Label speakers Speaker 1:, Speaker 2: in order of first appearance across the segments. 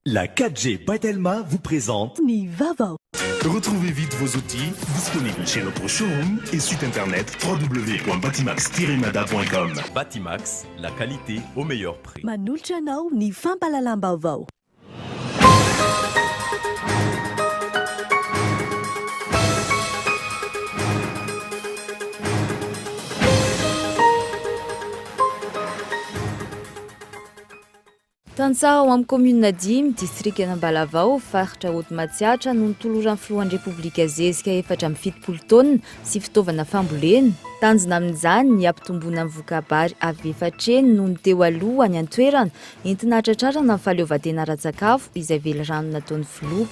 Speaker 1: La 4G Batelma vous présente
Speaker 2: Nivava.
Speaker 3: Retrouvez vite vos outils disponibles chez notre showroom et site internet www.batimax-mada.com.
Speaker 1: Batimax, la qualité au meilleur prix.
Speaker 2: Manultra anao ny fampalalam-baovao.
Speaker 4: Tantsara ao amin'ny commune 10 district Anambalavao faritra Haute-Matsiatra no nitoloran'ny filohan'ny Repoblika Zezika 770 taonina sy fitaovana fambolena. Tanjona amin'izany ny ampitomboana amin'ny vokabary avy efatreny no ny teo aloha any an-toerana entina hatratrarana ny fahaleovantena ara-tsakafo izay velorano nataon'ny filoha.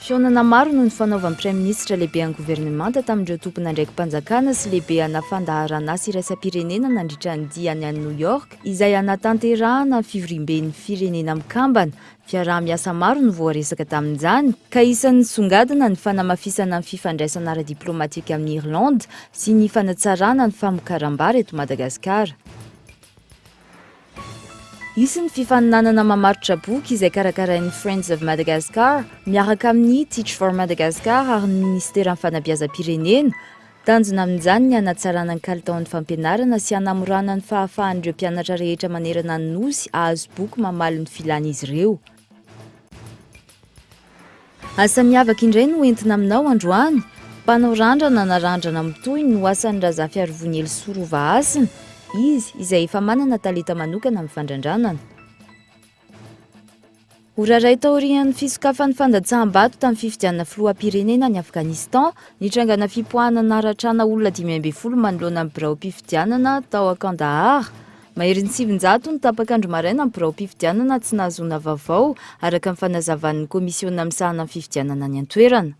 Speaker 4: Fihaonana maro no ny fanaovan'ny Prime Ministre lehibe amin'ny gouvernemanta tamin'ireo tompona ndraiky mpanjakana sy lehibe ana fandaharana sy iraisam-pirenena nandritra ny dia any New York izay anatanterahana fivoriam-ben'ny firenena mikambana. Fiaraha-miasa maro no voaresaka tamin'izany ka isan'ny songadina ny fanamafisana ny fifandraisana ara-diplomatika amin'ny Irlande sy ny fanatsarana ny famokaram-bary eto Madagasikara. Isin'ny fifaninanana mamarotra boky izay karakarain'ny Friends of Madagascar miaraka amin'ny Teach for Madagascar ary ny Ministeran'ny Fanabeazam-pirenena. Tanjona amin'izany ny hanatsarana ny kalitaon'ny fampianarana sy hanamorana ny fahafahan'ireo mpianatra rehetra manerana ny nosy ahazo boky mamaly ny filàn'izy ireo. Asa miavaka indray no entina aminao androany. Mpanao randrana na randrana mitohy no asan'ny Razafy Arovoniely Sorova Asina. Izy izay efa manana talenta manokana amin'ny fandrandranana. Horaray taorian'ny fisokafan'ny fandatsaham-bato tamin'ny fifidianana filoham-pirenena ny Afghanistan, nitrangana fipoahana aratrana olona 520 manoloana amin'ny birao-pifidianana tao Kandahar. Maherin'ny 700 ny tapakandro maraina amin'ny birao-pifidianana tsy nahazoana vaovao araka ny fanazavan'ny komisiona misahana amin'ny fifidianana ny an-toerana.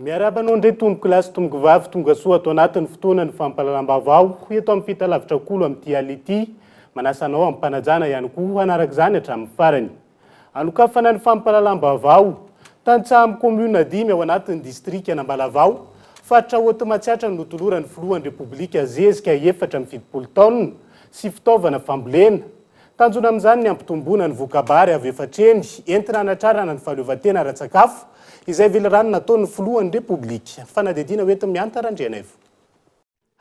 Speaker 5: Miarabanao ndray tomboko lasy tomboko vavy tonga soa atao anatin'ny fotoana ny fampalalam-baovao ho eto amin'ny fitalavitra kolo amin'ny Tiality manasanao amin'ny mpanajana ihany koa hanaraka izany hatramin'ny farany. Anokafana ny fampalalam-baovao tantsaha amin'ny commune 10 ao anatin'ny district Anambalavao faritra Haute-Matsiatra no notoloran'ny filohan'ny Repoblika Zezika 770 taonina sy fitaovana fambolena. Tanjona amin'izany ny ampitomboana ny vokabary avy efatreny entina hanatrarana ny fahaleovantena ara-tsakafo izay velorano nataon'ny filohan'ny Repoblika. Fanadidina hoentin'ny miantarandrena evo.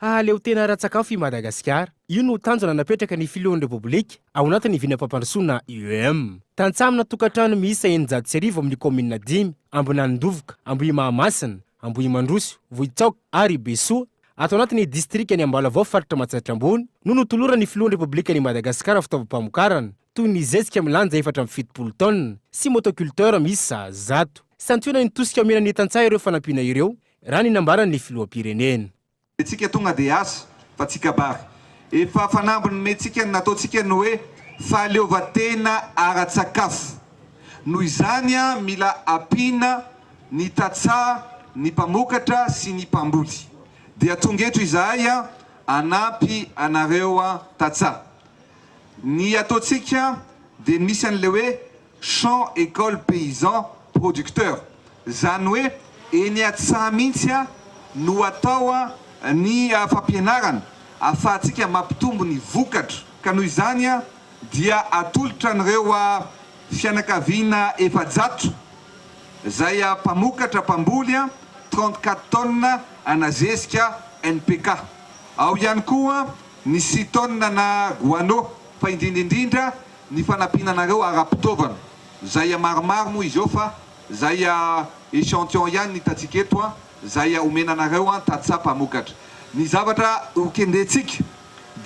Speaker 6: Fahaleovantena ara-tsakafo i Madagasikara. Io no tanjona napetraka ny filohan'ny Repoblika ao anatin'ny vinam-pampandrosoana UEM. Tantsamina tokantrano miisa 900 amin'ny commune 10, Ambonandovoka, Ambohimahamasina, Ambohimandroso, Vohitsaoka ary Besoa atao anatin'ny district ny Ambalavao faritra Matsatra ambony no notoloran'ny filohan'ny Repoblika ny Madagasikara fitaovam-pamokarana toy ny zezika milanja 770 taonina sy motoculteur miisa 100. Santionany tosika omenany tantsaha ireo fanampiana ireo raha ny nambaran'ny filoham-pirenena.
Speaker 7: Tsika tonga dia asa fa tsika bary. Efa fanambony mentsika nataontsika ny hoe fahaleovantena ara-tsakafo. Noho izany mila ampiana ny tantsaha, ny mpamokatra sy ny mpamboly. Dia tonga eto izahay anampy anareo tantsaha. Ny ataontsika dia misy an'ilay hoe champ école paysan producteur. Zany hoe eny atsaha mihitsy no atao ny fampianarana ahafahantsika mampitombo ny vokatra. Ka noho izany dia atolotra an'ireo fianakaviana 700 zay mpamokatra mpamboly 34 taonina ana zezika NPK. Ao ihany koa ny 6 taonina na guano fa indrindrindrindra ny fanampiananareo ara-pitaovana. Zay maromaro moa izy eo fa zay échantillon ihany ny hitantsika eto zay omenanareo tantsaha mpamokatra. Ny zavatra hokendentsika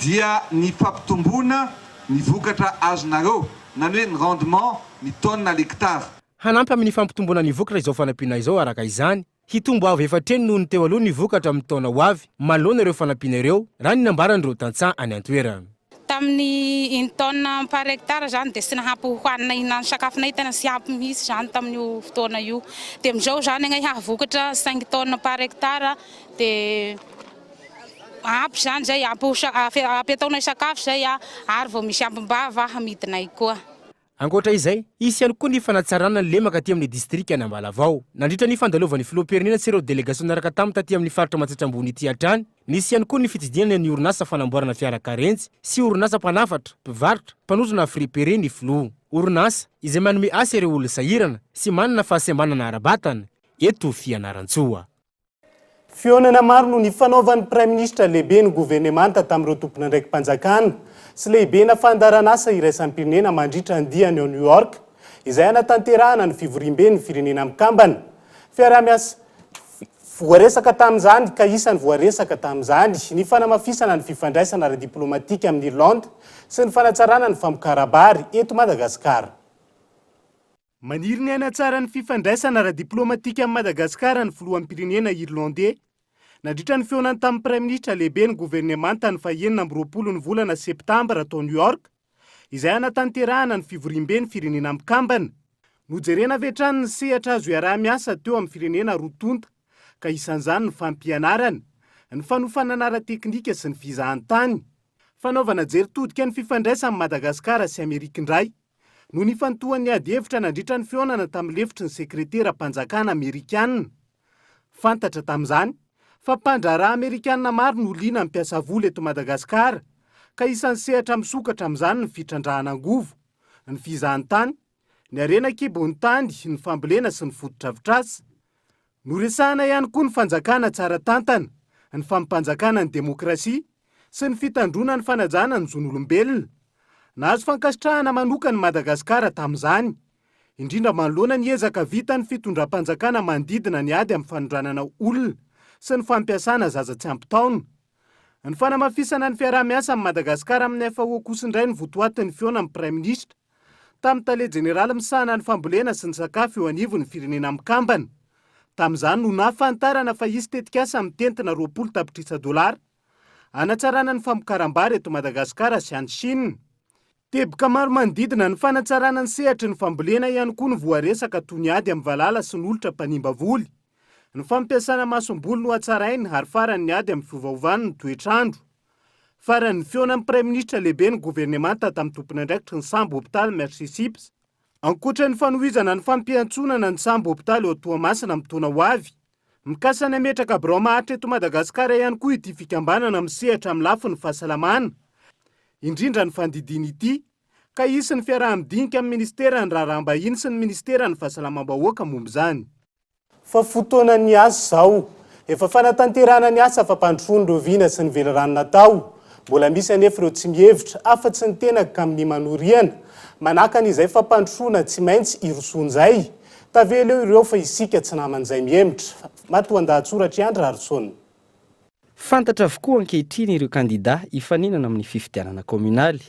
Speaker 7: dia ny fampitomboana ny vokatra azonareo na hoe ny rendement ny tonne na l'hectare.
Speaker 6: Hanampy amin'ny fampitomboana ny vokatra izao fanampiana izao araka izany hitombo avy efatreny noho ny teo aloha ny vokatra amin'ny taona ho avy manoloana ireo fanampiana ireo raha ny nambaran'ireo tantsaha any an-toerana.
Speaker 8: Tamin'ny une tonne par hectare zany dia sy nahampy hoanina ihinana sakafonay tena sy ampy mihitsy zany tamin'io fotoana io. Dia amin'izao zany agnay havokatra 5 tonnes par hectare dia ampy zany zay ampy ataonay sakafo zay ary vao misy ampim-bava hamidinay koa.
Speaker 6: Ankoatra izay, isy ihany koa ny fanatsarana ny lemaka aty amin'ny distrika any Ambalavao. Nandritra ny fandalovan'ny filoham-pirenena sy ireo delegasion niaraka taminy taty amin'ny faritra Matsaitrambony ity hatrany, nisy ihany koa ny fitsidinana ny orinasa fanamboarana fiara-karenjy sy orinasa mpanafatra, mpivarotra, mpanodina fripere ny filoha. Orinasa izay manome asa ireo olona sahirana sy manana fahasembanana ara-batana eto Fianarantsoa.
Speaker 5: Fionana maro no ny fanaovan'ny Prime Ministre lehibe ny gouvernemanta tamin'ireo tompona ndraiky mpanjakana sy lehibe na fandaranasa iraisam-pirenena mandritra ny diany ao New York, izay anatanterahana ny fivoriam-ben'ny firenena mikambana. Fiaraha-miasa voaresaka tamin'izany ka isan'ny voaresaka tamin'izany ny fanamafisana ny fifandraisana ara-diplomatika amin'ny Irlande sy ny fanatsarana ny famokarabary eto Madagasikara. Maniry ny hanatsara ny fifandraisana ara-diplomatika amin'ny Madagasikara ny filohan'ny pirenena Irlandais nandritra ny feonany tamin'ny Prime Ministre lehibe ny gouvernemanta ny 20 ny volana septambra tao New York, izay anatanterahana ny fivoriam-ben'ny firenena mikambana. Nojerena avy hatrany ny sehatra azo iaraha-miasa teo amin'ny firenena rotonta, ka isan'izany ny fampianarana, ny fanofanana ara-teknika sy ny fizahan-tany, fanaovana jeritodika ny fifandraisana amin'ny Madagasikara sy Amerika indray, no nifantohan'ny ady hevitra nandritra ny feonana tamin'ny lefitry ny sekretera mpanjakana Amerikanina. Fantatra tamin'izany fa mpandraharaha Amerikanina maro no liana mampiasa vola eto Madagasikara, ka isan'ny sehatra misokatra amin'izany ny fitrandrahana angovo, ny fizahan-tany, ny arena kibon'ny tany, ny fambolena sy ny foto-drafitrasa. Noresahana ihany koa ny fanjakana tsara tantana, ny fampanjakana ny demokrasia sy ny fitandrona ny fanajana ny zon'olombelona. Nahazo fankasitrahana manokana ny Madagasikara tamin'izany, indrindra manoloana ny ezaka vita ny fitondram-panjakana manodidina ny ady amin'ny fanondranana olona sy ny fampiasana zaza tsy ampy-taona. Ny fanamafisana ny fiaraha-miasa amin'ny Madagasikara amin'ny FAO kosa indray ny votoatin'ny feona amin'ny Prime Ministre tamin'ny tale jeneraly misahana ny fambolena sy ny sakafo eo anivon'ny firenena mikambana. Tamin'izany no nahafantarana fa isy tetikasa mitentina 20 tapitrisa dolara anatsarana ny famokarambary eto Madagasikara sy any Chine. Teboka maro manodidina ny fanatsarana ny sehatry ny fambolena ihany koa ny voaresaka toy ny ady amin'ny valala sy ny olotra mpanimba voly. Ny fampiasana masom-boly no hatsarainy ary farany ny ady amin'ny fiovaovany ny toetrandro. Farany ny feonan'ny Prime Ministre lehibe ny gouvernemanta tamin'ny tompony andraikitry ny sambo hôpitaly Mercy-Sips. Ankoatra ny fanohizana ny fampiantsonana ny sambo hôpitaly eo Toamasina amin'ny taona ho avy, mikasana ametraka birao maharitra eto Madagasikara ihany koa ity fikambanana amin'ny sehatra amin'ny lafin'ny fahasalamana. Indrindra ny fandidiny ity, ka isy ny fiaraha-midinika amin'ny ministera ny raharaham-bahiny sy ny ministera ny fahasalamam-bahoaka momba izany. Fa fotoana ny asa zao, efa fanatanterahana ny asa fampandrosoany ireo vina sy ny velorano natao, mbola misy anefa ireo tsy mihevitra afa-tsy ny tenaka amin'ny manoriana, manaka an'izay fampandrosoana tsy maintsy iroson'izay, tavela ireo fa isika tsy naman'izay mihemitra. Matoan-dahatsoratra Andra Harrison.
Speaker 9: Fantatra avokoa ankehitriny ireo kandida hifaninana amin'ny fifidianana kominaly.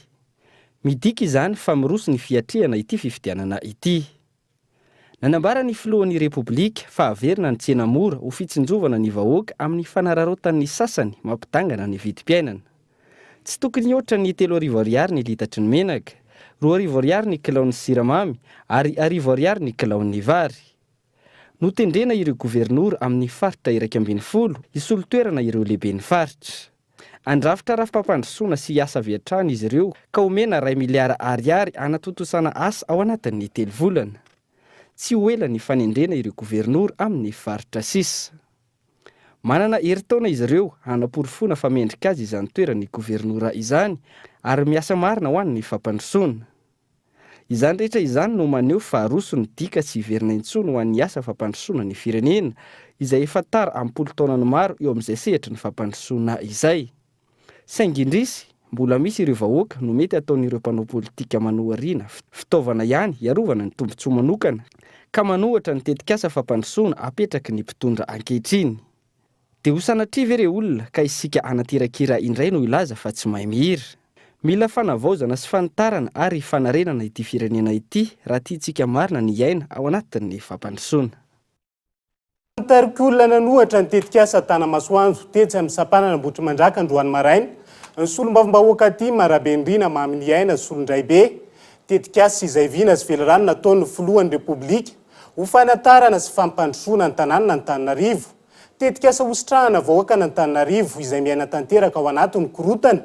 Speaker 9: Midika izany fa miroso ny fiatrehana ity fifidianana ity. Nanambara ny filohan'ny Repoblika fa averina ny tsena mora ho fitsinjovana ny vahoaka amin'ny fanararotan'ny sasany mampitangana ny vidim-piainana. Tsy tokony ohatra ny 3 ariary ny litatry ny menaka, 2 ariary ny kilaon'ny siramamy ary 1 ariary ny kilaon'ny vary. Notendrena ireo gouvernoura amin'ny faritra 120 isolo-toerana ireo lehibe ny faritra. Andrafitra rafi-pampandrosoana sy asa viatrany izy ireo ka omena 2 miliara ariary anatotosana asa ao anatin'ny 3 volana. Tsy ho ela ny fanendrena ireo gouvernoura amin'ny faritra sisa. Manana herintaona izy ireo hanaporofona famendrika azy izany toerany gouvernoura izany ary miasa marina ho an'ny fampandrosoana. Izany rehetra izany no maneho fa roso ny dika sy hiverina intsony ho an'ny asa fampandrosoana ny firenena izay efa tara amin'ny 10 taonany maro eo amin'izay sehatra ny fampandrosoana izay. Saingy indrisy, mbola misy ireo vahoaka no mety ataon'ireo mpanao politika manohariana fitaovana ihany iarovana ny tombotsoa manokana ka manohatra ny tetikasa fampandrosoana apetraky ny mpitondra ankehitriny. Dia ho sanatriva ireo olona ka isika anatirakira indray no ilaza fa tsy mahay mihira. Mila fanavaozana sy fanitarana ary fanarenana ity firenena ity raha tiantsika marina ny aina ao anatin'ny fampandrosoana.
Speaker 5: Tariky olona nanohatra ny tetikasa Tanamasoanjo tetsy amin'ny Sapanana Ambohitrimandraka Androany Maraina, ny solombavam-bahoaka aty Marabendrina Maminy Aina Solondray be, tetikasa izay vina sy velorano nataon'ny filohan'ny Repoblika ho fanatarana sy fampandrosoana ny tanàna ny Antananarivo. Tetikasa hositrahana vahoaka ny Antananarivo izay miaina tanteraka ao anatin'ny korotana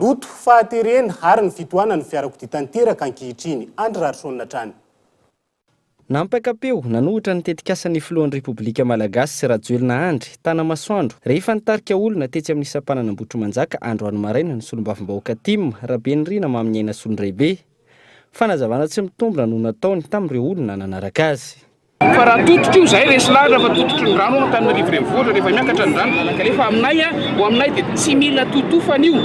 Speaker 5: loto fahatereny ary ny fitoanany fiarakodia tanteraka ankehitriny andry rarisonina trany.
Speaker 9: Nampaikapeo nanohitra nitetikasa ny filohan'ny Repoblika Malagasy sy Rajoelina Andry Tanamasoandro rehefa nitarika olona tetsy amin'ny sampanana Ambohitrimanjaka Androany maraina ny solombavambahoaka Tim Rabenirina maminyaina Solondraibe. Fanazavana tsy mitombona no nataony tamin'ireo olona nanaraka azy.
Speaker 10: Fa raha tototro io zay resilahatra fa tototro ny rano tany rivotra rehefa miakatra ny rano kanefa aminay dia tsy mila totofana io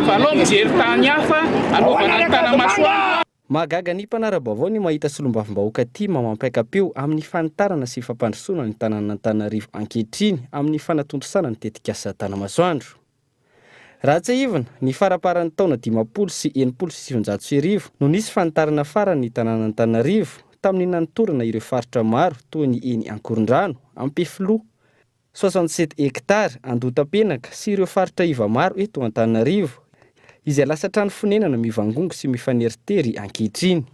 Speaker 10: fa alao mijery tany hafa anaovana ny Tanamasoandro.
Speaker 9: Mahagaga ny mpanara-baovao ny mahita solombavambahoaka Tim mampaikapeo amin'ny fanitarana sy fampandrosoana ny tanàn'Antananarivo ankehitriny amin'ny fanatondrosana ny tetikasa Tanamasoandro. Raha tsy ivana ny faraparan'ny taona 500 sy 790 no nisy fanitarana farany ny tanàn'Antananarivo tamin'ny nanotorana ireo faritra maro toy ny eny Ankorondrano, Ampefilo, 67 hektara Andotapenaka sy ireo faritra iva maro eto Antananarivo izay lasa trano fonenana mivangongo sy mifaneritery ankehitriny.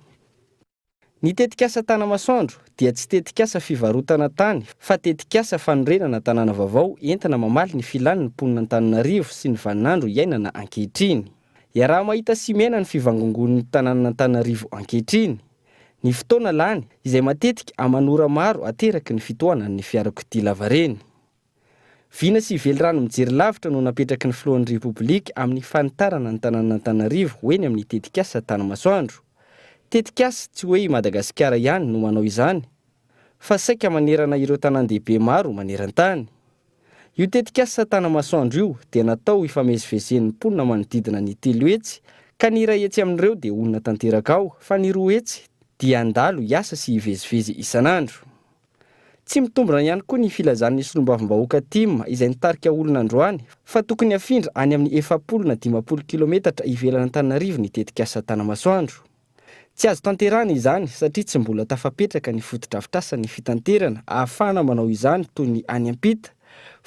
Speaker 9: Ny tetikasa Tanamasoandro dia tsy tetikasa fivarotana tany fa tetikasa fanorenana tanàna vaovao entina mamaly ny filan'ny mponin'Antananarivo sy ny vaninandro iainana ankehitriny. Raha mahita simena ny fivangongon'ny tanàn'Antananarivo ankehitriny, ny fotoana lany izay matetika amanora maro ateraky ny fitohanan'ny fiarakodia lavareny. Vina sy velirano mijery lavitra no napetraky ny filohan'ny Repoblika amin'ny fanitarana ny tanàn'Antananarivo hoeny amin'ny tetikasa Tanamasoandro. Tetikasa tsy hoe Madagasikara ihany no manao izany, fa saika manerana ireo tanàn-dehibe maro maneran-tany. Io tetikasa Tanamasoandro io dia natao ifamezivezen'ny mponina manodidina ny 3 hetsy ka ny iray hetsy amin'ireo dia olona tanteraka ao fa ny 2 hetsy dia andalo hiasa sy hivezivezy isanandro. Tsy mitombona ihany koa ny filazan'ny solombavambahoaka Tim izay nitarika olona androany fa tokony afindra any amin'ny 400 na 500 kilometatra ivelan'ny Antananarivo ny tetikasa Tanamasoandro. Tsy azo tanterana izany satria tsy mbola tafapetraka ny fotodrafitrasan'ny fitanterana ahafahana manao izany toy ny any ampita,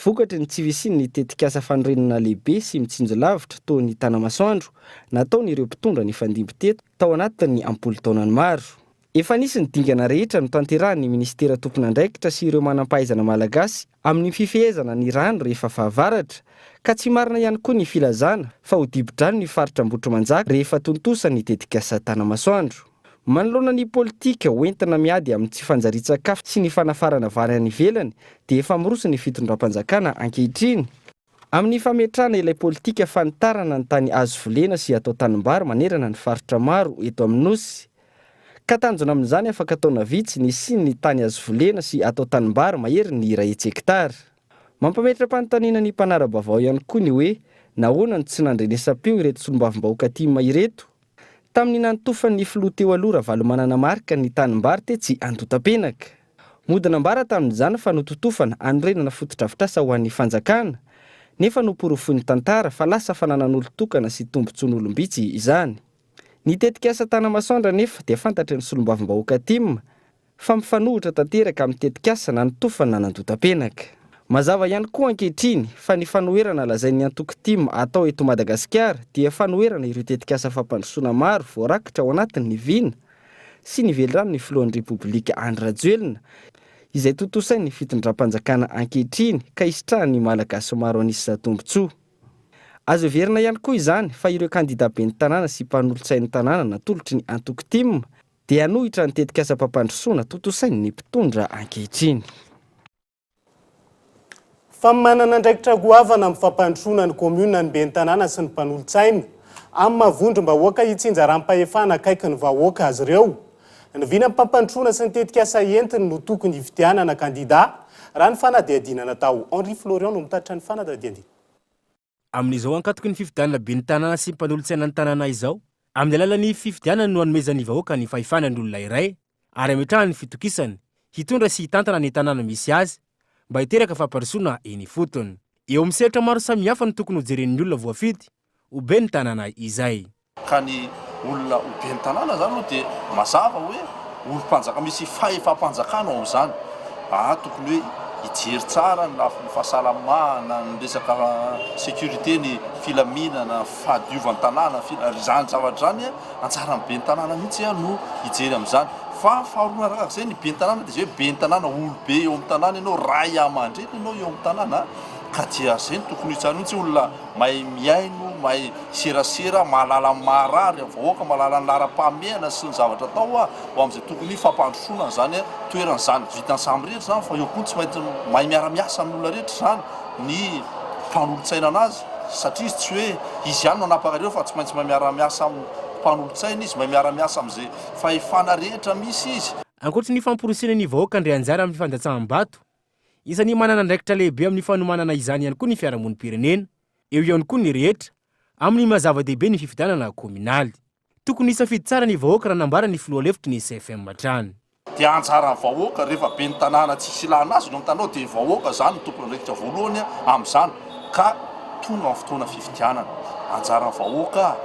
Speaker 9: vokatry ny tsy visin'ny tetikasa fanorenana lehibe sy mitsinjo lavitra toy ny Tanamasoandro nataon'ireo mpitondra ny fandimby-teto tao anatin'ny 10 taonany maro. Efa nisy ny dingana rehetra no tanterahan'ny Ministera tompon'andraikitra sy ireo manam-pahaizana malagasy amin'ny fifehezana ny rano rehefa fahavaratra, ka tsy marina ihany koa ny filazana fa ho dibo-drano ny faritra Ambohitrimanjaka rehefa tontosa ny tetikasa Tanamasoandro. Manoloana ny politika hoentina miady amin'ny tsy fanjarian-tsakafo sy ny fanafarana vary any ivelany dia efa miroso ny fitondram-panjakana ankehitriny. Amin'ny fametrahana ilay politika fanitarana ny tany azo volena sy atao tanimbary manerana ny faritra maro eto amin'ny nosy. Ka tanjona amin'izany afaka ataona vitsy ny siny ny tany azo volena sy atao tanimbary mahery ny iray hetsy hektara. Mampametram-panontaniana ny mpanara-baovao ihany koa ny hoe nahoana ny tsy nandrenesam-peo ireto solombavambahoaka Tim ireto tamin'ny nantofan'ny filoha teo aloha Ravalomanana marika ny tanimbary tetsy Andotapenaka. Modina ambara tamin'izany fa nototofana anorenana fotodrafitrasa ho an'ny fanjakana nefa noporofon'ny tantara fa lasa fananan'olon-tokana sy tombontsoan'olom-bitsy izany. Ny tetikasa Tanamasoandro nefa dia fantatry ny solombavambahoaka Tim fa mifanohitra tanteraka amin'ny tetikasa nanotofana n'Andotapenaka. Mazava ihany koa ankehitriny fa ny fanoherana lazain'ny antoko Tim atao eto Madagasikara dia fanoherana ireo tetikasa fampandrosoana maro voarakitra ao anatin'ny vina sy ny velirano ny filohan'ny Repoblika Andry Rajoelina izay tontosain'ny fitondram-panjakana ankehitriny ka isitrahan'ny malagasy maro anisy zatombotsoa. Azo verina ihany koa izany fa ireo kandida ben'ny tanàna sy mpanolotsain'ny tanàna natolotry ny antoko Tim dia hanohitra ny tetikasa fampandrosoana tontosain'ny mpitondra ankehitriny.
Speaker 5: Fa manana andraikitra goavana amin'ny fampandrosoana ny komuna ny ben'ny tanàna sy ny mpanolotsaina amin'ny mavondrom-bahoaka hitsinja ranom-pahefana akaiky ny vahoaka azy ireo. Ny vina mpampandrosoana sy ny tetikasa entiny no tokony hividianana kandida raha ny fanadihadiana natao. Henri Florian no mitatitra ny fanadihadiana.
Speaker 6: Amin'izao ankatoky ny fifidianana ben'ny tanàna sy mpanolotsaina ny tanàna izao, amin'ny alalan'ny fifidianana no hanomezan'ny vahoaka ny fahefanan'ny olona iray ary ametrahany ny fitokisany hitondra sy hitantana ny tanàna misy azy mba hiteraka fampandrosoana eny fotony. Eo amin'ny selatra maro samihafa no tokony hojeren'ny olona voafidy ho ben'ny tanàna izay.
Speaker 11: Ka ny olona ho ben'ny tanàna zany dia mazava hoe olo-mpanjaka misy fahefam-panjakana ao izany. Tokony hoe hijery tsara ny lafiny fahasalamana, ny resaka sécurité, ny filaminana, fahadiovan'ny tanàna, izany zavatra zany antsara ny ben'ny tanàna mihitsy no hijery amin'izany. Fa faharoana araka izay ny ben'ny tanàna dia izay hoe ben'ny tanàna olo be eo amin'ny tanàna ianao, ray aman-dreny ianao eo amin'ny tanàna ka dia zay tokony hitsara mihitsy olona mahay miaino mahay serasera mahalala marary vahoaka mahalala ny lara-pahamehana sy ny zavatra atao ho amin'izay tokony fampandrosona zany toeran'izany vitany samy rehetra zany fa eo koa tsy maintsy mahay miara-miasa amin'olona rehetra zany ny mpanolotsaina anazy satria izy tsy hoe izy ihany no anapakareo fa tsy maintsy mahay miara-miasa amin'ny mpanolotsaina izy mahay miara-miasa amin'izay fahefana rehetra misy izy.
Speaker 6: Ankoatra ny famporosiana ny vahoaka Andray Anjara amin'ny fandatsaham-bato, isan'ny manana andraikitra lehibe amin'ny fanomanana izany ihany koa ny fiarahamonimpirenena, eo ihany koa ny rehetra amin'ny mazava-dehibe ny fifidianana kominaly. Tokony hisafidy tsara ny vahoaka raha nambara ny filoha lefitry ny CFM Matrano.
Speaker 11: Dia anjara ny vahoaka rehefa be ny tanàna tsisy ilana azy no tanao dia vahoaka zany tompony andraikitra voalohany amin'izany ka tonga amin'ny fotoana fifidianana. Anjara ny vahoaka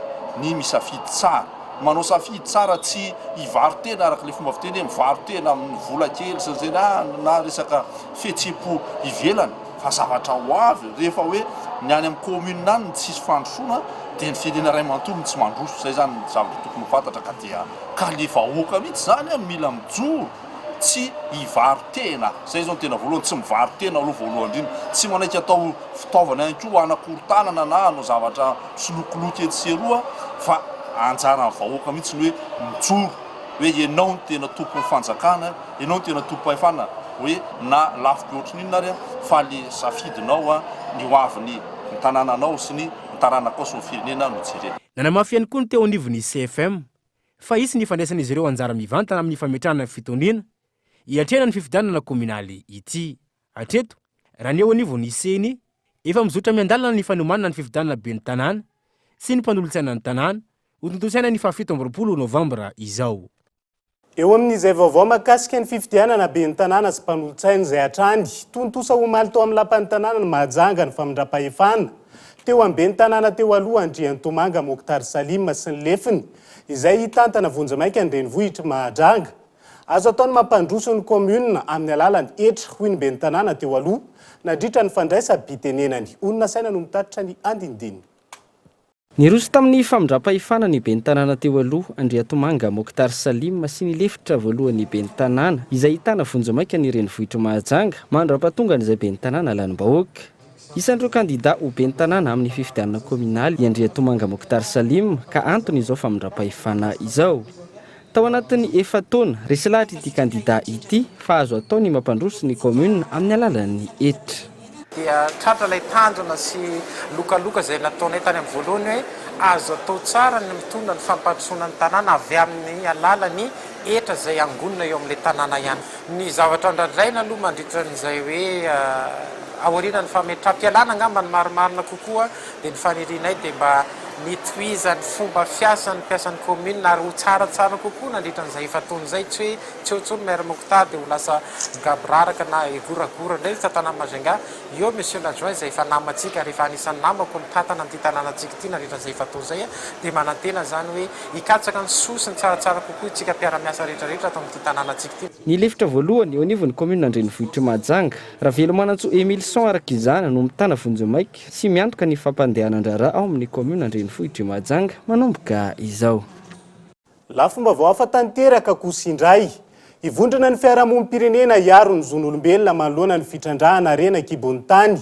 Speaker 11: ny misafidy tsara, manao safidy tsara tsy hivarotena araka le fomba fiteny hoe mivarotena amin'ny vola kely sy zay na resaka fihetseham-po ivelany fa zavatra ho avy rehefa hoe ny any amin'ny commune any ny tsisy fandrosoana dia ny firenena ray manontolo tsy mandroso zay zany zavatra tokony fantatra ka dia ka le vahoaka mihitsy zany mila mijoro tsy hivarotena zay zao tena voalohany tsy mivarotena aloha voalohany indrindra tsy manaiky atao fitaovana ihany koa anakorontanana na anao zavatra solokoloky etseroa fa anjara ny vahoaka mihitsy ny hoe mijoro hoe ianao ny tena tompon'ny fanjakana ianao ny tena tompo-pahefana hoe na lafika ohatrin'inona ary fa le safidinao ny hoavin'ny ny tanànanao sy ny taranakao sy ny firenena no jerena.
Speaker 6: Nanamafy ihany koa ny teo anivon'ny CFM fa isy ny fandraisan'izy ireo anjara mivantana amin'ny fametrahana fitoniana hiatrehana ny fifidianana kominaly ity. Hatreto raha ny eo anivon'ny seny efa mizotra miandalana ny fanomanana ny fifidianana be ny tanàna sy ny mpanolontsaina ny tanàna ho tontosaina ny 17 Novambra izao.
Speaker 5: Eo amin'izay vaovao mahakasika ny fifidianana be ny tanàna sy mpanolontsaina izay hatrany, tontosa omaly tao amin'ny lapan'ny tanàna ny mahajanga ny famindram-pahefana. Teo ambe ny tanàna teo aloha Andriantomanga Mokhtar Salim sy ny lefiny izay hitantana vonjamaika an-drenivohitra mahajanga. Azo ataony mampandroso ny commune amin'ny alalany hetra hoy ny be ny tanàna teo aloha nandritra ny fandraisa bitenenany. Olona saina no mitatitra ny andinidiny.
Speaker 9: Niroso tamin'ny famindram-pahefana ny be ny tanàna teo aloha Andriantomanga Mokhtar Salim sy ny lefitra voalohany be ny tanàna izay hitana vonjamaika ny renivohitra mahajanga mandra-pahatonga n'izay be ny tanàna lanim-bahoaka. Isan'ireo kandida ho be ny tanàna amin'ny fifidianana kominaly i Andriantomanga Mokhtar Salim ka antony izao famindram-pahefana izao. Tao anatin'ny 4 taona resy lahatra ity kandida ity fa azo atao ny mampandroso ny commune amin'ny alalan'ny hetra.
Speaker 12: Dia tratra ilay tanjona sy lokaloka izay nataonay tany amin'ny voalohany hoe azo atao tsara ny mitondra ny fampandrosoana ny tanàna avy amin'ny alalany hetra izay angonina eo amin'ilay tanàna ihany. Ny zavatra ndradraina aloha mandritra n'izay hoe aoriana ny fametram-pialana angamba ny marimarina kokoa dia ny fanirianay dia mba nitohizany fomba fiasan'ny mpiasan'ny commune ary ho tsaratsara kokoa nandritra n'izay efa taona izay tsy hoe tsy ohatsony maire Mokhtar dia ho lasa gabraraka na egoragora indray tanàna Majunga. Io monsieur l'adjoint izay efa namantsika rehefa anisan'ny namako ny tatana an'ity tanànantsika ity nandritra n'izay efa taona izay dia manantena zany hoe hikatsaka ny soa sy ny tsaratsara kokoa itsika mpiara-miasa rehetrarehetra atao amin'ity tanànantsika ity.
Speaker 9: Ny lefitra voalohany eo anivon'ny commune Andrenivohitra Mahajanga Ravelo Manantso Emilson araka izany no mitana vonjamaika sy miantoka ny fampandehanan-draharaha ao amin'ny commune Andrenivohitra Mahajanga manomboka izao.
Speaker 5: Lafomba vao afa-tanteraka kosa indray hivondrona ny fiarahamonim-pirenena hiaro ny zon'olombelona manoloana ny fitrandrahana rena kibony tany.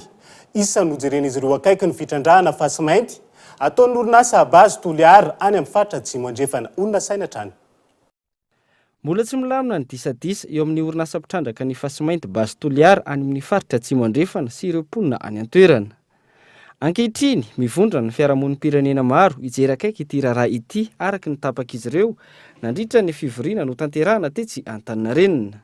Speaker 5: Isa nojeren'izy ireo akaiky ny fitrandrahana fasy mainty ataon'ny orinasa Abazy Toliara any amin'ny faritra Atsimo andrefana. Olona saina trany.
Speaker 9: Mbola tsy milamina ny disadisa eo amin'ny orinasa mpitrandraka ny fasy mainty Abazy Toliara any amin'ny faritra Atsimo andrefana sy ireo mponina any an-toerana. Ankehitriny mivondra ny fiarahamonim-pirenena maro hijery akaiky ity raharaha ity araka ny tapak'izy ireo nandritra ny fivoriana no tanterahana tetsy Antaninarenina.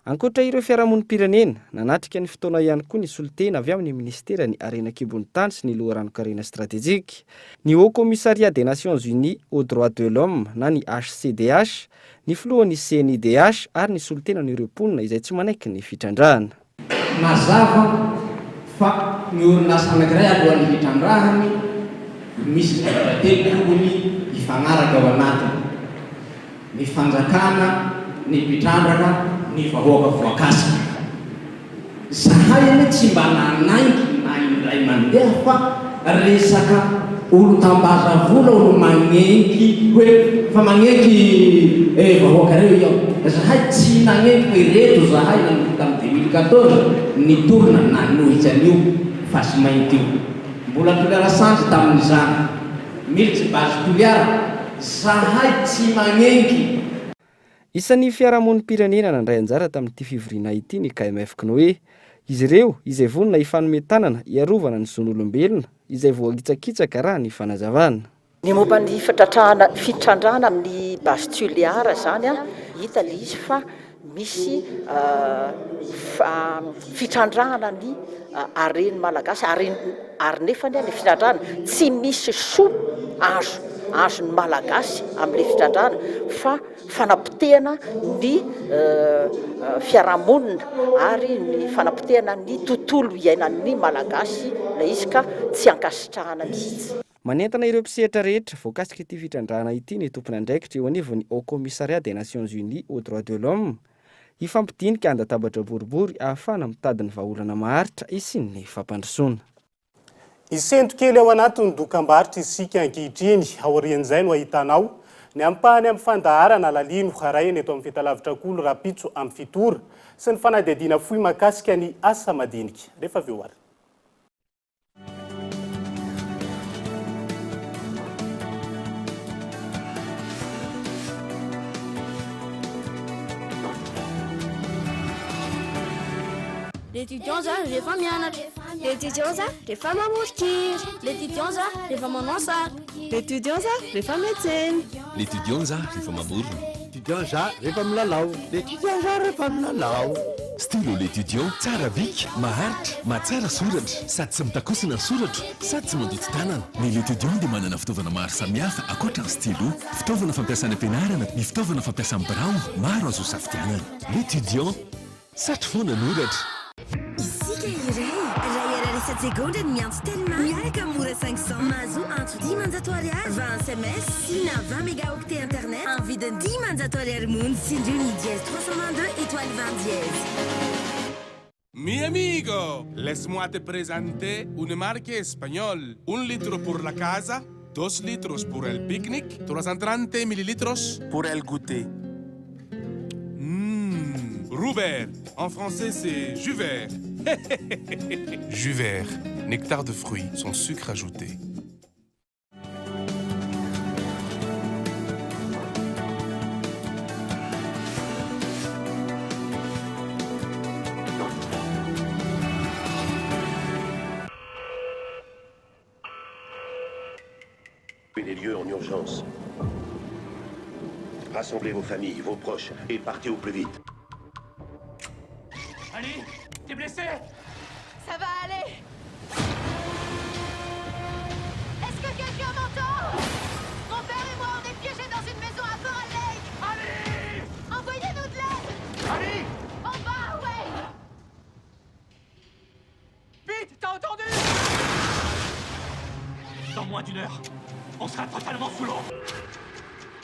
Speaker 9: Ankoatra ireo fiarahamonim-pirenena nanatrika ny fotoana ihany koa ny solitena avy amin'ny ministera ny arena kibony tany sy ny loharanonkarena stratégique, ny Haut Commissariat des Nations Unies aux droits de l'homme na ny HCDH, ny filohan'ny CNIDH ary ny solitena n'ireo mponina izay tsy manaiky ny fitrandrahana.
Speaker 13: Mazava fa ny orinasa anankiray alohan'ny hitrandrahany misy telo hifanaraka ao anatiny. Ny fanjakana, ny mpitrandraka, ny vahoaka voakasika. Zahay ane tsy mba nanaiky na indray mandeha fa resaka olo tambaza vola olo manenky hoe fa manenky vahoaka reo io. Zahay tsy nanenky hoe reto zahay nanomboka amin'ny 2014 nitorona nanohitsy an'io fa sy mainty io mbola toliara sanjy tamin'izany militsy basy toliara zahay tsy magnenky.
Speaker 9: Isan'ny fiarahamonim-pirenena nandray anjara tamin'ity fivoriana ity ny KMF Knoe. Izy ireo izay vonona hifanomitanana iarovana ny zon'olombelona izay voakitsakitsaka raha ny fanazavana.
Speaker 14: Ny momba ny fitrandrana amin'ny basy toliara zany hita le izy fa misy fitrandrana ny areny malagasy ary nefa ny fitrandrana tsy misy azony malagasy amin'le fitrandrana fa fanapotehana ny fiarahamonina ary ny fanapotehana ny tontolo iainan'ny malagasy la izy ka tsy ankasitrahana mihitsy.
Speaker 9: Manentana ireo mpisehatra rehetra voakasika ity fitrandrana ity ny tompony andraikitra eo anivon'ny Haut Commissariat des Nations Unies aux droits de l'homme ifampidinika andatabatra boribory ahafana mitady ny vahaolana maharitra isin'ny fampandrosoana.
Speaker 5: Isento kely ao anatin'ny dokam-barotra isika ankehitriny aorian'izay no ahitanao ny ampahany amin'ny fandaharana lalino harainy eto amin'ny fitalavitrak'olo rapitso amin'ny fitora sy ny fanadihadiana fohy makasika ny asa madinika rehefa avy eo ary.
Speaker 15: L'étudiant ça, rehefa mianatra. L'étudiant ça, rehefa mamorokira. L'étudiant ça, rehefa manao sary.
Speaker 2: L'étudiant ça, rehefa miantsena.
Speaker 1: L'étudiant za rehefa mamorona.
Speaker 6: L'étudiant za rehefa milalao. L'étudiant za rehefa milalao.
Speaker 1: Stylo l'étudiant tsara bika, maharitra, mahatsara soratra, sady tsy mitakosina ny soratra, sady tsy mandoto tanana. Ny l'étudiant dia manana fitaovana maro samihafa ankoatra ny stylo, fitaovana fampiasana ampianarana, ny fitaovana fampiasana birao, maro azo safidianana. L'étudiant satry foana ny oratra.
Speaker 16: Isika iray raha 7 secondes ny miantso tellement miaraka mora 500 mahazo entre 10 ariary 20 SMS sy na 20 mégaoctets internet en vidiny 10 ariary mondy sindrio ny dièse 322 étoile 20 dièse.
Speaker 17: Mi amigo, laisse-moi te présenter une marque espagnole. 1 litre pour la casa, 2 litros pour el pique-nique, 330 millilitros pour el goûter. Roubert, en français c'est jus vert. Jus vert, nectar de fruits, sans sucre ajouté.
Speaker 18: Les lieux en urgence. Rassemblez vos familles, vos proches et partez au plus vite.
Speaker 19: Ali, t'es blessé?
Speaker 20: Ça va aller. Est-ce que quelqu'un m'entend? Mon père et moi, on est piégés dans une maison à Coral Lake.
Speaker 19: Ali!
Speaker 20: Envoyez-nous de l'aide.
Speaker 19: Ali!
Speaker 20: En bas, ouais.
Speaker 19: Vite, t'as entendu? Dans moins d'1 heure, on sera totalement sous l'eau.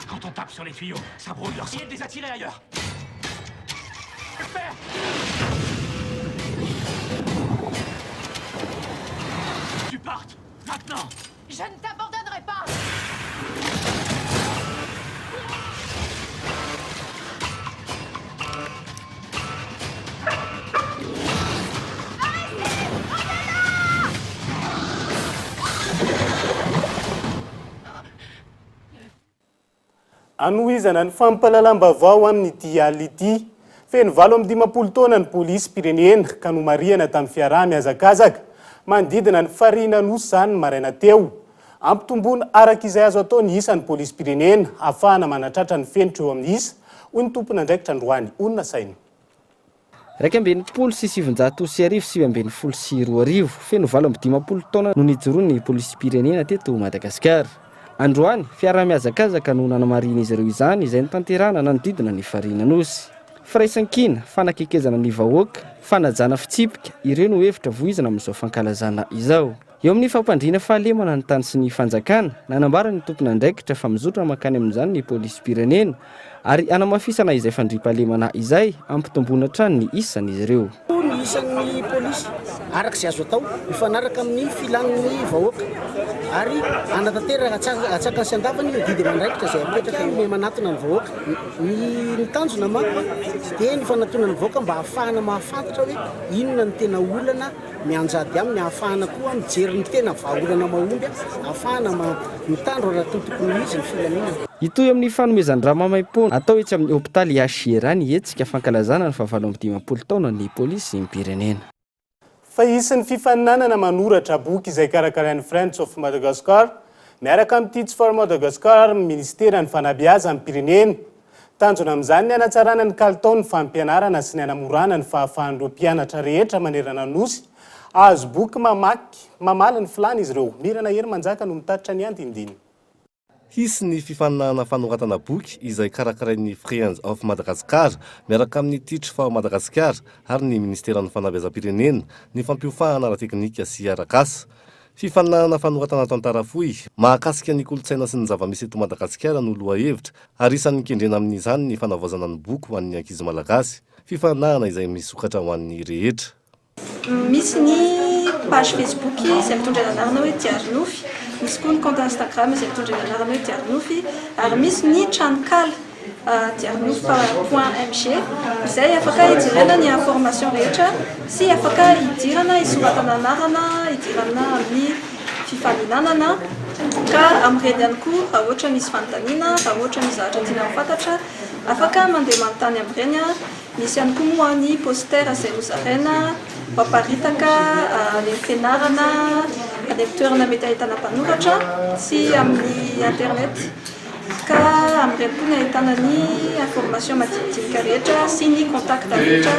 Speaker 19: Quand on tape sur les tuyaux, ça brouille leur ciel de les attirer ailleurs. Faire. Tu partes, maintenant.
Speaker 20: Je ne t'abandonnerai pas.
Speaker 5: Anohizana ny fampalalam-baovao amin'ny dialy ity. Feno 7 taona ny polisy pirenena ka nomariana tamin'ny fiaraha mihazakazaka manodidina ny fariana nosy zany maraina teo. Ampitomboana araka izay azo atao ny isan'ny polisy pirenena ahafahana manatratra ny fenitra eo amin'ny isa. Hoy ny tompony andraikitra Androany, onona saina.
Speaker 9: 2,720 feno 7 taona no nijoroany polisy pirenena teto Madagasikara. Androany fiaraha mihazakazaka no nanamarina izy ireo izany izay nitanterahana nanodidina ny fariana nosy. Firaisan-kina, fanakekezana ny vahoaka, fanajana fitsipika, ireo no hevitra voizana amin'izao fankalazana izao. Eo amin'ny fampandriana fahalemana ny tany sy ny fanjakana, nanambara ny tompony andraikitra fa mizotra makany amin'izany ny polisy pirenena ary anamafisana izay fandriam-pahalemana izay ampitomboana trano ny isan'izy ireo.
Speaker 21: Ny isan'ny polisy araka sy azo atao mifanaraka amin'ny filan'ny vahoaka ary anatanteraka atsaka sy andavany didy amandraikitra zay apetraka me manatona ny vahoaka ny tanjona manko dia ny fanatona ny vahoaka mba ahafahana mahafantatra hoe inona ny tena olana mianjady aminy ahafahana koa mijery ny tena vahaolana mahomby ahafahana mitandro raha tokony izy ny filaminana.
Speaker 9: Itoy amin'ny fanomezany ramamaim-pona atao etsy amin'ny hôpitaly Achiera ny hetsika fankalazana ny 7 taona ny polisy ny pirenena.
Speaker 5: Fa isan'ny fifaninanana manoratra boky izay karakarain'ny Friends of Madagascar miaraka amin'ny Teach for Madagascar ministera ny fanabeazana amin'ny pirenena. Tanjona amin'izany ny hanatsarana ny kalitao ny fampianarana sy ny hanamorana ny fahafahan'ireo mpianatra rehetra manerana ny nosy. Azo boky mamaky mamala ny filany izy ireo. Mirana Hery Manjaka no mitatitra ny andindiny.
Speaker 22: Hisy ny fifaninana fanoratana boky izay karakarain'ny Friends of Madagascar miaraka amin'ny Teach for Madagascar ary ny ministeran'ny fanabeazam-pirenena ny fampiofahana ara-teknika sy arakasa. Fifaninana fanoratana tantara fohy mahakasika ny kolotsaina sy ny zava-misy eto Madagasikara no lohahevitra ary isan'ny kendrena amin'izany ny fanavaozana ny boky ho an'ny ankizy malagasy. Fifaninana izay misokatra ho an'ny rehetra.
Speaker 23: Misy ny page Facebook izay mitondra ny anarana hoe Diarinofy, misy koa ny compte Instagram izay mitondra ny anarana hoe Diarinofy, ary misy ny tranokala diarinofy.mg izay afaka idirana ny information rehetra sy afaka idirana isoratana anarana idirana amin'ny fifaninanana ka amredy ihany koa raha ohatra misy fanontaniana, raha ohatra misy zavatra tiana mifantatra afaka mandeha manontany amin'ireny. Misy ihany koa moa ny poster izay nozaraina mpamparitaka any fianarana any amin'ny toerana mety ahitana mpanoratra sy amin'ny internet ka amin'ireny koa ny ahitana ny information madinidinika rehetra sy ny contact rehetra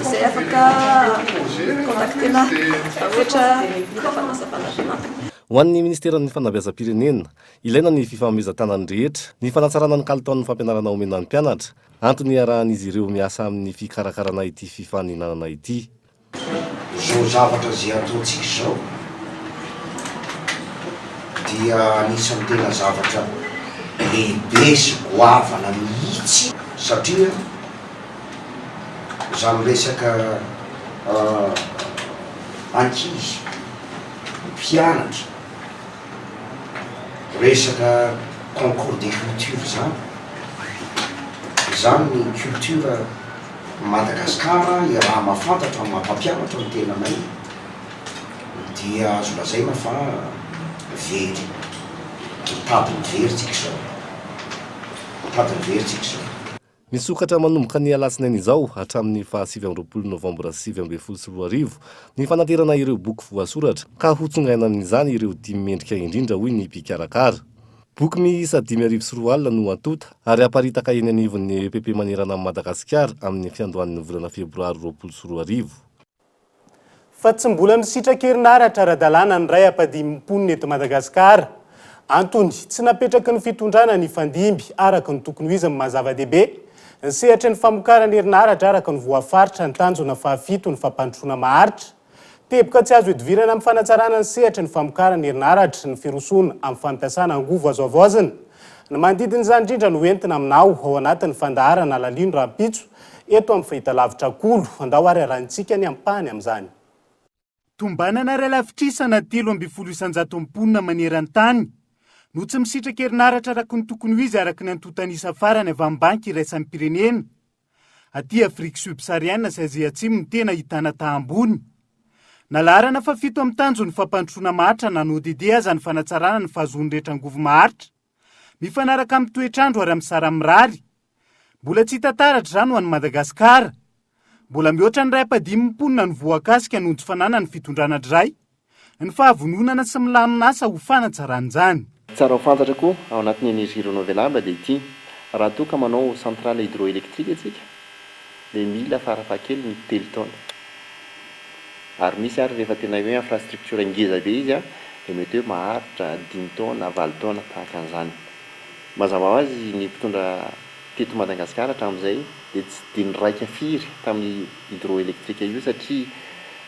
Speaker 23: izay afaka contactena raha ohatra mila fanazavana fianarana.
Speaker 22: Ho an'ny ministeran'ny fanabeazam-pirenena, ilaina ny fifanomezan-tanany rehetra, ny fanatsarana ny kalitaon'ny fampianarana omena ny mpianatra, antony arahan'izy ireo miasa amin'ny fikarakarana ity fifaninanana ity.
Speaker 24: Izao zavatra izay ataontsika izao dia anisan'ny tena zavatra lehibe sy goavana mihitsy satria izany resaka ankizy mpianatra resaka concours de culture zany ny culture Madagasikara raha mahafantatra mampampianatra ny tena may dia azo lazaina fa very mitadiny veritsika izao mitadiny veritsika izao.
Speaker 22: Misokatra manomboka ny alatsinainy izao hatramin'ny 27 Novambra 2024 ny fanaterana ireo boky voasoratra ka hotsongaina amin'izany ireo 5 mendrika indrindra hoy ny mpikarakara. Boky miisa 5,400 no atota ary aparitaka eny anivon'ny EPP manerana amin'ny Madagasikara amin'ny fiandohan'ny volana Febroary 2024.
Speaker 5: Fa tsy mbola misitraka herinaratra ara-dalàna ny ray ampadinim-poniny eto Madagasikara. Antony tsy napetraky ny fitondrana ny fandimby araka ny tokony ho izy amin'ny mazava-dehibe. Ny sehatra ny famokarany herinaratra araka ny voafaritra ny tanjona fahafito ny fampandrosoana maharitra. Teboka tsy azo idivirana amin'ny fanatsarana ny sehatra ny famokarany herinaratra ny firosoana amin'ny fampiasana angovo azo avoazana. Ny manodidina izany indrindra no entina aminao ao anatin'ny fandaharana lalino rahampitso eto amin'ny fahitalavitra kolo andao ary arantsika ny ampany amin'izany.
Speaker 25: Tombanana ray lavitrisana 3,700 mponina maneran-tany no tsy misitraka herinaratra araka ny tokony ho izy araka ny antotanisa farany avy amin'ny banky iraisan'ny pirenena. Aty Afrika subsahariana sy Azia Atsimo ny tena hitana tahambony. Nalarana fa 7 amin'ny tanjony fampandrosoana maharitra na ODD aza ny fanatsarana ny fahazoany rehetra angovo maharitra. Mifanaraka amin'ny toetrandro ary amin'ny sara mirary. Mbola tsy hita taratra izany ho an'ny Madagasikara. Mbola mihoatra ny ray ampadinim-ponina ny voakasika noho ny tsy fananana ny fitondrana dray. Ny fahavononana sy milamina asa ho fanatsaran'izany.
Speaker 26: Tsara ho fantatra koa ao anatin'ny énergie renouvelable dia ity raha toa ka manao centrale hydroélectrique antsika dia mila farafaha-kely ny 3 taona. Ary misy ary rehefa tena hoe infrastructure ngeza be izy dia mety hoe maharitra 5 taona 4 taona tahaka an'izany. Mazava ho azy ny mpitondra teto Madagasikara hatramin'izay dia tsy dia niraika firy tamin'ny hydroélectrique io satria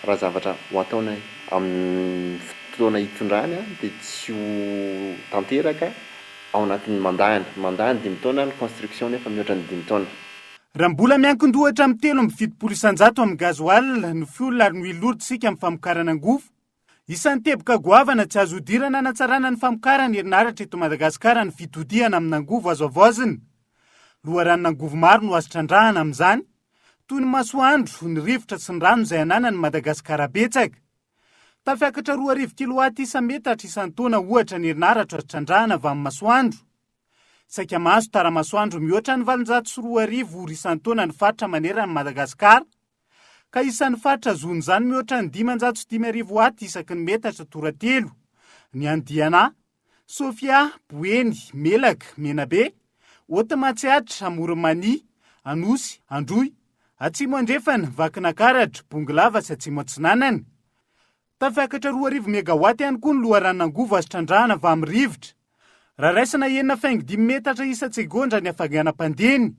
Speaker 26: raha zavatra ho ataona amin'ny fotoana hitondrany dia tsy ho tanteraka ao anatin'ny mandany 5 taona ny construction nefa mihoatra ny 5 taona.
Speaker 25: raha mbola miankin-dohatra amin'ny 3.7 amin'ny gazoal no fiolona ary no iloritsika amin'ny famokarana angofo. Isan'ny teboka goavana tsy azo hodirana anatsarana ny famokarana herinaratra eto Madagasikara ny fitodiana amin'ny angovo azo avozina. Loharanona angovo maro no azo trandrahana amin'izany, toy ny masoandro, ny rivotra sy ny rano izay ananany Madagasikara betsaka. Tafiakatra 2,000 kilowata isa-metatra isan-taona ohatra ny herinaratra azo trandrahana avy amin'ny masoandro. Saika maso tara-masoandro mihoatra ny 702,000 isan-taona ny faritra manerana ny Madagasikara, ka isan'ny faritra zony izany mihoatra ny 505,000 watt isaky ny metatra toratelo. Ny Andiana, Sofia, Boeny, Melaka, Menabe, Otamatsiatra, Amorimani, Anosy, Androy, Atsimo Andrefana, Vakinakaratra, Bongolava sy Atsimo Atsinanana. Tafiakatra 2,000 megawatt ihany koa ny loharanona angovo azo trandrahana avy amin'ny rivotra. Raha raisina 1,5 metatra isa-tsegondra ny hafaganam-pandeny.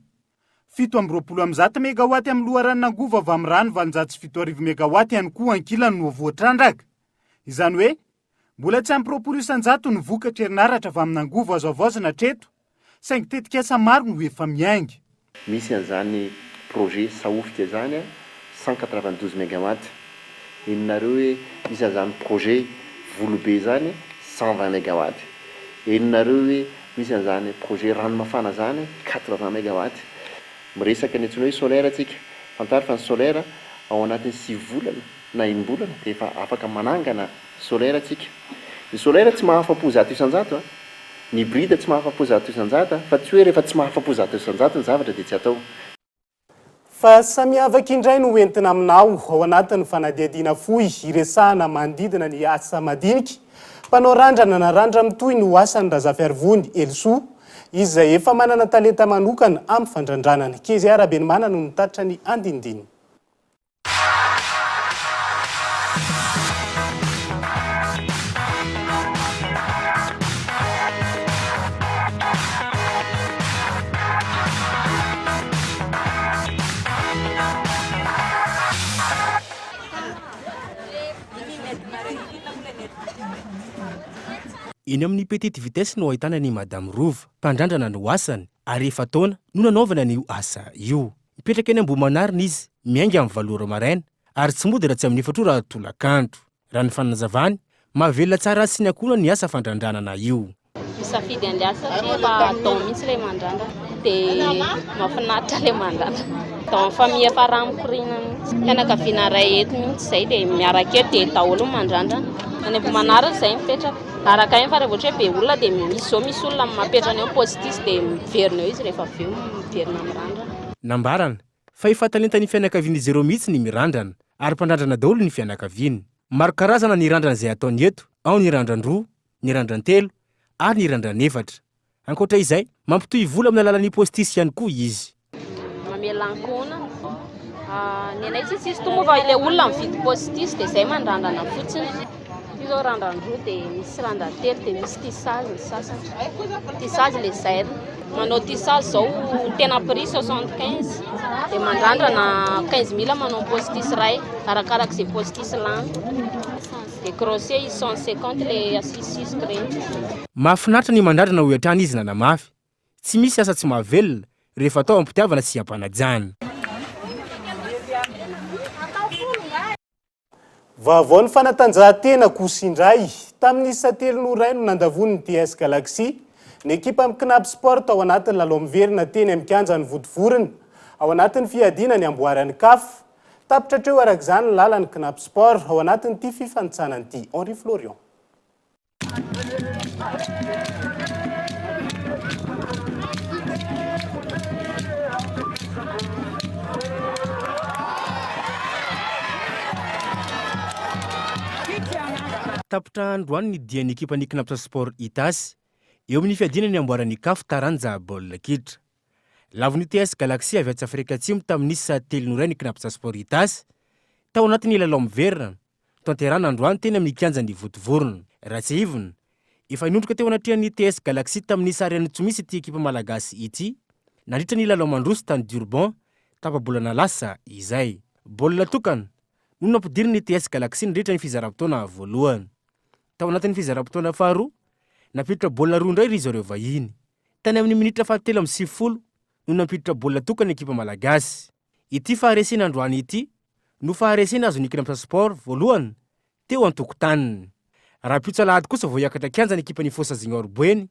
Speaker 25: 720 megawatt amin'ny loharanona angovo avy amin'ny rano, 707 megawatt ihany koa ankilany no voatrandraka. Izany hoe, mbola tsy ampy 100% ny vokatra herinaratra avy amin'ny angovo azo avozina hatreto, saingy tetikasa maro no efa miainga.
Speaker 26: Misy an'izany projet sahofika zany 192 megawatt. Inonareo hoe misy an'izany projet volobe zany 120 megawatt. Inonareo hoe misy an'izany projet ranomafana zany 80 megawatt. Miresaka ny antsoina hoe solaire atsika. Fantaro fa ny solaire ao anatin'ny 6 volana na 1 bolana dia efa afaka manangana solaire atsika. Ny solaire tsy mahafa-po 100%, ny hybride tsy mahafa-po 100%, fa tsy hoe rehefa tsy mahafa-po 100% ny zavatra dia tsy atao.
Speaker 5: Fa samiavaka indray no entina aminao ao anatin'ny fanadihadiana fohy iresahana manodidina ny asa madinika. Mpanao randrana na randra mitohy no asan'ny Razafiarivony Elsoa, izy izay efa manana talenta manokana amin'ny fandrandranana. Kezy Arabeny manana no mitatitra ny andindiny.
Speaker 6: Eny amin'ny petite vitesse no ahitana ny Madame Rova, mpandrandrana no asany, ary efa taona no nanaovana ny asa io. Mipetraka eny Ambohimanarina izy, miainga amin'ny 7 maraina, ary tsy mody raha tsy amin'ny 4 tolakandro. Raha ny fanazavany, mahavelona tsara sy ny akona ny asa fandrandranana io.
Speaker 3: Misafidy andeha satria efa taona mihitsy ilay mandrandra, dia mahafinaritra ilay mandrandra. Tao amin'ny famille efa ramokoriana mihitsy. Fianakaviana ray eto mihitsy izay dia miaraka eto dia daholo mandrandra. Any Ambohimanarina izay mipetraka. Araka iny fa rehefa ohatra hoe be olona dia misy olona mapetrana eo positisy dia miverina eo izy rehefa avy eo miverina mirandrana.
Speaker 6: Nambarana fa efa talentan'ny fianakavian'izy ireo mihitsy ny mirandrana, ary mpandrandrana daholo ny fianakaviany. Maro karazana ny randrana izay ataony eto, ao ny randran-droa, ny randran-telo ary ny randran-efatra. Ankoatra izay, mampitohy vola amin'ny alalan'ny positisy ihany koa izy.
Speaker 3: Mamelan-kona ny anay tsisy tomova ilay olona mividy positisy dia izay mandrandrana fotsiny. Izao randran-droa dia misy randran-telo dia misy tissage ny sasany. Tissage les zaire. Manao tissage zao tena prix 75 dia mandrandrana 15 000 manao positisy ray arakarak'izay positisy lany. Dia crochet 150 le asisisy regny.
Speaker 6: Mahafinaritra ny mandrandrana ho hatrany izy nanamafy. Tsy misy asa tsy mahavelona rehefa atao ampitiavana sy ampanajana.
Speaker 5: Vaovao ny fanatanjahantena kosa indray. Tamin'ny 7 no nandavony ny TS Galaxy, ny ekipa amin'ny Knap Sport ao anatin'ny lalao miverina teny amin'ny kianjan'ny Vodivorona, ao anatin'ny fiadiana ny amboaran'ny CAF. Tapitra treo araka izany ny lalan'ny Knap Sport ao anatin'ny ity fifanitsanany ity. Henri Florian.
Speaker 6: Tapitra androany ny dian'ny ekipan'ny Knap Sport Itasy, eo amin'ny fiadinany amboaran'ny CAF taranja baolina kitra. Lavon'ny TS Galaxy avy atsy Afrika Atsimo tamin'ny 7 ny Knap Sport Itasy, tao anatin'ny lalao miverina, tanterana androany teny amin'ny kianjan'ny Vodivorona. Raha tsy ivona, efa inondroka teo anatrihan'ny TS Galaxy tamin'ny sarany tsy misy ity ekipa malagasy ity, nandritra ny lalao mandroso tany Durban, tapa-bolana lasa izay. Baolina tokana no nampidiriny TS Galaxy nandritra ny fizaram-potoana voalohany. Tao anatin'ny fizaram-potoana faharoa, napiditra baolina roa indray ry zareo vahiny. Tany amin'ny minitra 7:30 no no nampiditra baolina tokana ekipa malagasy. Ity faharesena androany ity no faharesena azo nikina amin'ny sport voalohany teo an-tokotaniny. Raha pitsalahady kosa vao hiakatra kianja ny ekipa ny Fossa Junior Boeny,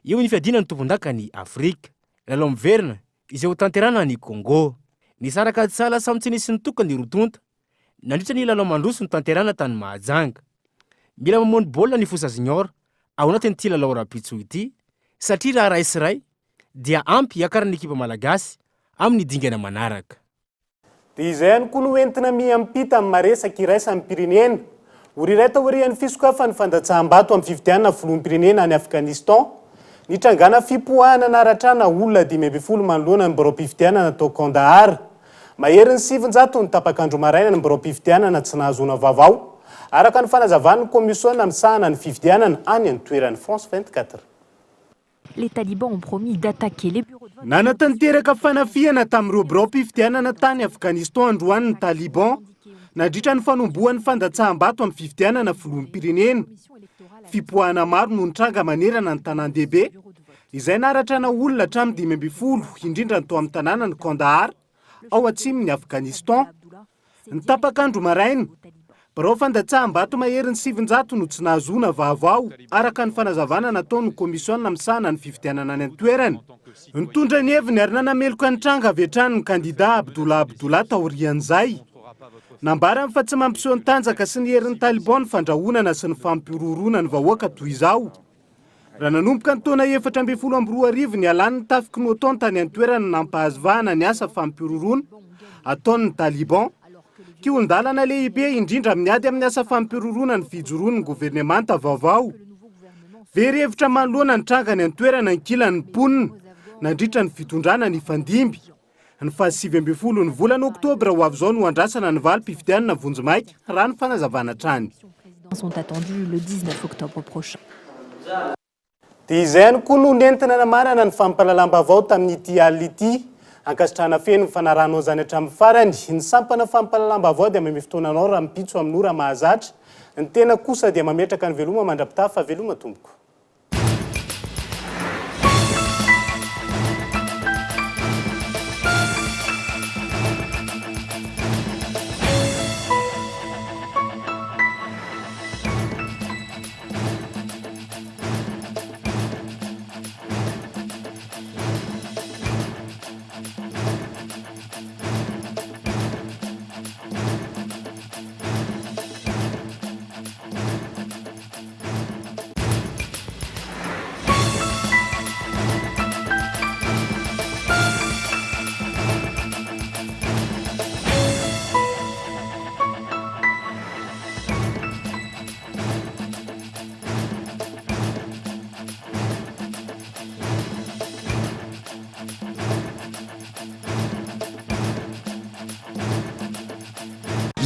Speaker 6: eo ny fiadiana ny tompon-daka ny Afrika. Lalao miverina izay ho tanterana ny Congo. Ny saraka tsala samy tsy nisy ny tokana ny rotonta. Nandritra ny lalao mandroso ny tanterana tany Mahajanga. Mila mamono baolina ny Fossa Junior ao anatin'ity lalao rapitso ity satria raha raisy ray dia ampy hiakaran'ny ekipa malagasy amin'ny dingana manaraka.
Speaker 5: Dia izay ihany koa no entina miampita amin'ny maresaka iraisany pirenena. Oriray taorian'ny fisokafa ny fandatsaham-bato amin'ny fifidianana filoham-pirenena any Afghanistan. Nitrangana fipoahana naratrana olona 5 manoloana ny barom-pifidianana tao Kandahar. Maherin'ny 700 ny tapakandro maraina ny barom-pifidianana tsy nahazoana vaovao. Araka ny fanazavan'ny komisiona misahana ny fifidianana any amin'ny toeran'ny France 24.
Speaker 4: Les talibans ont promis d'attaquer les bureaux de vote.
Speaker 5: Nanatanteraka fanafiana tamin'ireo barom-pifidianana tany Afghanistan androany ny Taliban nandritra ny fanombohan'ny fandatsaham-bato amin'ny fifidianana filoham-pirenena. Fipoahana maro no nitranga manerana ny tanan-dehibe izay naratrana olona hatramin'ny 5 indrindra tao amin'ny tanàna ny Kandahar ao atsimon'ny Afghanistan. Ny tapakandro maraina, barao fandatsaham-bato maherin'ny 700 no tsy nahazoana vaovao araka ny fanazavana nataon'ny komisiona misahana ny fifidianana any an-toerana. Nitondra ny heviny ary nanameloka ny tranga avy hatrany ny kandida Abdullah taorian'izay. Nambarany fa tsy mampiseho ny tanjaka sy ny herin'ny Taliban ny fandrahonana sy ny fampirorona ny vahoaka toy izao. Raha nanomboka ny taona 2012 ny alany ny tafiky ny OTAN tany an-toerana nampahazavahana ny asa fampirorona ataon'ny Taliban. Kiondalana lehibe indrindra miady amin'ny asa fampirorona ny fijoroan'ny governemanta vaovao. Very hevitra manoloana ny trangany an-toerana ny kilan'ny ponina nandritra ny fitondrana ny fandimby. Ny 7 ny volana Oktobra ho avy izao no andrasana ny valim-pifidianana Vonjimaika raha ny fanazavana trany.
Speaker 4: Sont attendus le 19 octobre prochain.
Speaker 5: Dia izay ihany koa no nentina namanana ny fampalalam-baovao tamin'ity alina ity. Ankasitrahana feno ny fanarahanao zany hatramin'ny farany. Ny sampana fampalalam-baovao dia mamy fotoananao raha mipitso amin'ny ora mahazatra. Ny tena kosa dia mametraka ny veloma mandrapita fa veloma tompoko.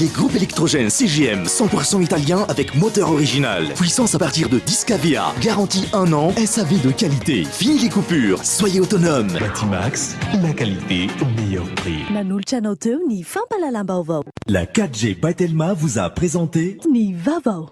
Speaker 7: Les groupes électrogènes CGM 100% italien avec moteur original. Puissance à partir de 10 kVA. Garantie 1 an. SAV de qualité. Fini les coupures. Soyez autonome.
Speaker 8: Batimax, la qualité au meilleur prix.
Speaker 16: Nanulcha Noto ni Fampalalambaovao.
Speaker 8: La 4G by Telma vous a présenté
Speaker 16: Ni Vavao.